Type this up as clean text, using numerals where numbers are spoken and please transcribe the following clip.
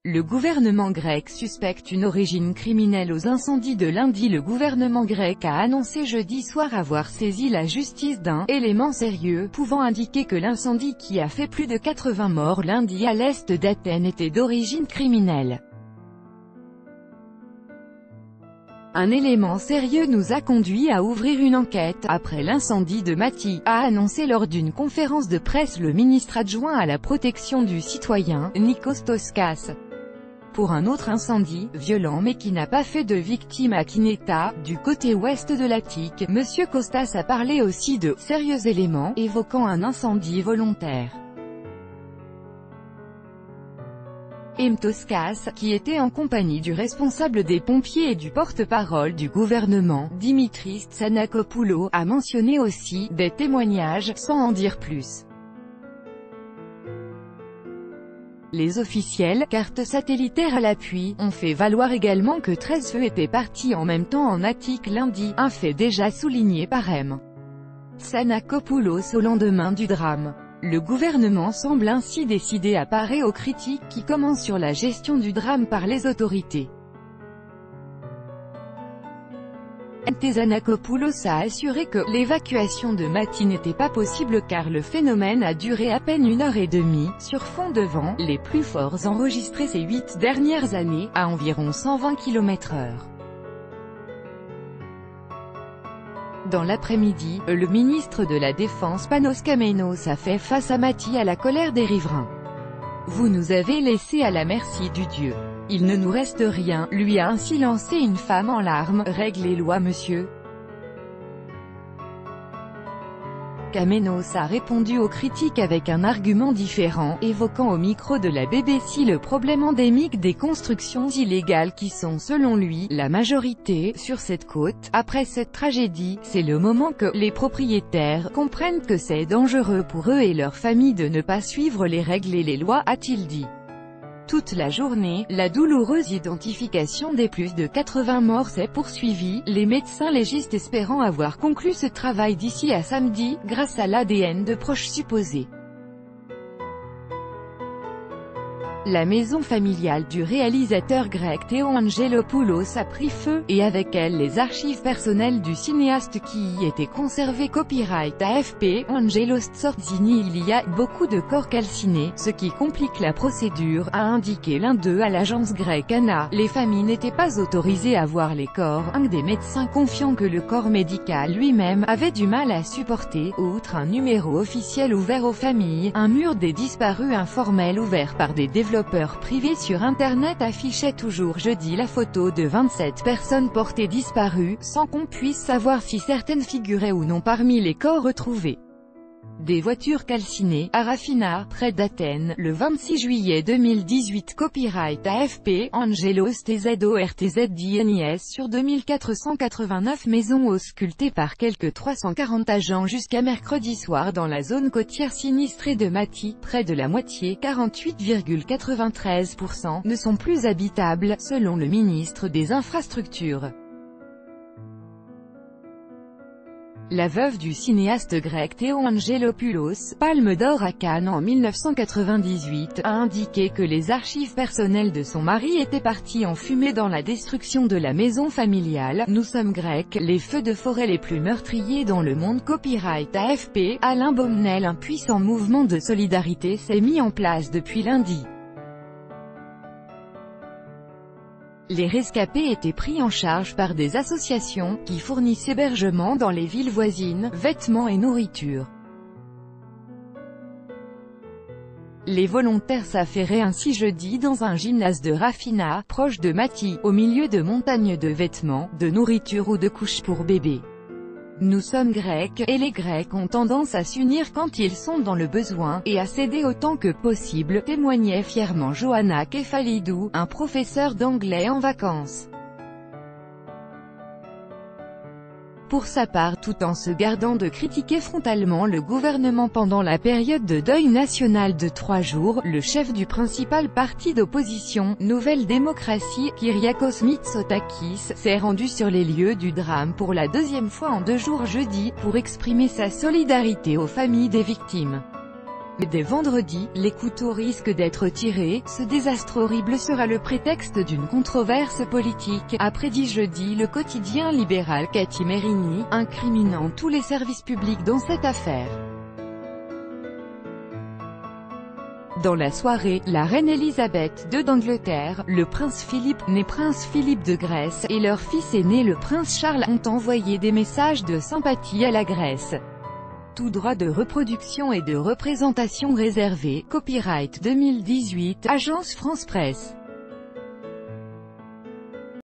Le gouvernement grec suspecte une origine criminelle aux incendies de lundi. Le gouvernement grec a annoncé jeudi soir avoir saisi la justice d'un « élément sérieux » pouvant indiquer que l'incendie qui a fait plus de 80 morts lundi à l'est d'Athènes était d'origine criminelle. Un élément sérieux nous a conduit à ouvrir une enquête après l'incendie de Mathie, a annoncé lors d'une conférence de presse le ministre adjoint à la protection du citoyen, Nikos Toskas. Pour un autre incendie, violent mais qui n'a pas fait de victimes à Kineta, du côté ouest de l'Attique, M. Kostas a parlé aussi de « sérieux éléments » évoquant un incendie volontaire. Toskas, qui était en compagnie du responsable des pompiers et du porte-parole du gouvernement, Dimitris Tsanakopoulos, a mentionné aussi des témoignages, sans en dire plus. Les officiels, cartes satellitaires à l'appui, ont fait valoir également que 13 feux étaient partis en même temps en Attique lundi, un fait déjà souligné par M. Tsanakopoulos au lendemain du drame. Le gouvernement semble ainsi décidé à parer aux critiques qui commencent sur la gestion du drame par les autorités. Tsanakopoulos a assuré que l'évacuation de Mathie n'était pas possible car le phénomène a duré à peine 1h30, sur fond de vent, les plus forts enregistrés ces 8 dernières années, à environ 120 km/h. Dans l'après-midi, le ministre de la Défense Panos Kamenos a fait face à Mathie à la colère des riverains. « Vous nous avez laissés à la merci du Dieu. Il ne nous reste rien », lui a ainsi lancé une femme en larmes. « Règle les lois, monsieur. » Kamenos a répondu aux critiques avec un argument différent, évoquant au micro de la BBC le problème endémique des constructions illégales qui sont selon lui, la majorité, sur cette côte. Après cette tragédie, c'est le moment que les propriétaires comprennent que c'est dangereux pour eux et leurs familles de ne pas suivre les règles et les lois, a-t-il dit. Toute la journée, la douloureuse identification des plus de 80 morts s'est poursuivie, les médecins légistes espérant avoir conclu ce travail d'ici à samedi, grâce à l'ADN de proches supposés. La maison familiale du réalisateur grec Theo Angelopoulos a pris feu, et avec elle les archives personnelles du cinéaste qui y étaient conservées. Copyright AFP, Angelos Tsortzini. Il y a beaucoup de corps calcinés, ce qui complique la procédure, a indiqué l'un d'eux à l'agence grecque ANA. Les familles n'étaient pas autorisées à voir les corps, un des médecins confiant que le corps médical lui-même avait du mal à supporter. Outre un numéro officiel ouvert aux familles, un mur des disparus informel ouvert par des développeurs privés sur Internet affichait toujours jeudi la photo de 27 personnes portées disparues, sans qu'on puisse savoir si certaines figuraient ou non parmi les corps retrouvés. Des voitures calcinées, à Rafina, près d'Athènes, le 26 juillet 2018. Copyright AFP, Angelos TZORTZDNIS sur 2489 maisons auscultées par quelques 340 agents jusqu'à mercredi soir dans la zone côtière sinistrée de Mathie. Près de la moitié, 48,93%, ne sont plus habitables, selon le ministre des Infrastructures. La veuve du cinéaste grec Theo Angelopoulos, Palme d'Or à Cannes en 1998, a indiqué que les archives personnelles de son mari étaient parties en fumée dans la destruction de la maison familiale. Nous sommes grecs, les feux de forêt les plus meurtriers dans le monde. Copyright AFP, Alain Baumnel. Un puissant mouvement de solidarité s'est mis en place depuis lundi. Les rescapés étaient pris en charge par des associations, qui fournissent hébergement dans les villes voisines, vêtements et nourriture. Les volontaires s'affairaient ainsi jeudi dans un gymnase de Rafina, proche de Mathie, au milieu de montagnes de vêtements, de nourriture ou de couches pour bébés. Nous sommes grecs, et les Grecs ont tendance à s'unir quand ils sont dans le besoin, et à s'aider autant que possible, témoignait fièrement Johanna Kefalidou, un professeur d'anglais en vacances. Pour sa part, tout en se gardant de critiquer frontalement le gouvernement pendant la période de deuil national de 3 jours, le chef du principal parti d'opposition, Nouvelle Démocratie, Kyriakos Mitsotakis, s'est rendu sur les lieux du drame pour la 2e fois en 2 jours jeudi, pour exprimer sa solidarité aux familles des victimes. Mais dès vendredi, les couteaux risquent d'être tirés. Ce désastre horrible sera le prétexte d'une controverse politique, a prédit jeudi le quotidien libéral Cathy Merini, incriminant tous les services publics dans cette affaire. Dans la soirée, la reine Elisabeth II d'Angleterre, le prince Philippe, né prince Philippe de Grèce, et leur fils aîné le prince Charles ont envoyé des messages de sympathie à la Grèce. Tout droit de reproduction et de représentation réservé. Copyright 2018, Agence France Presse.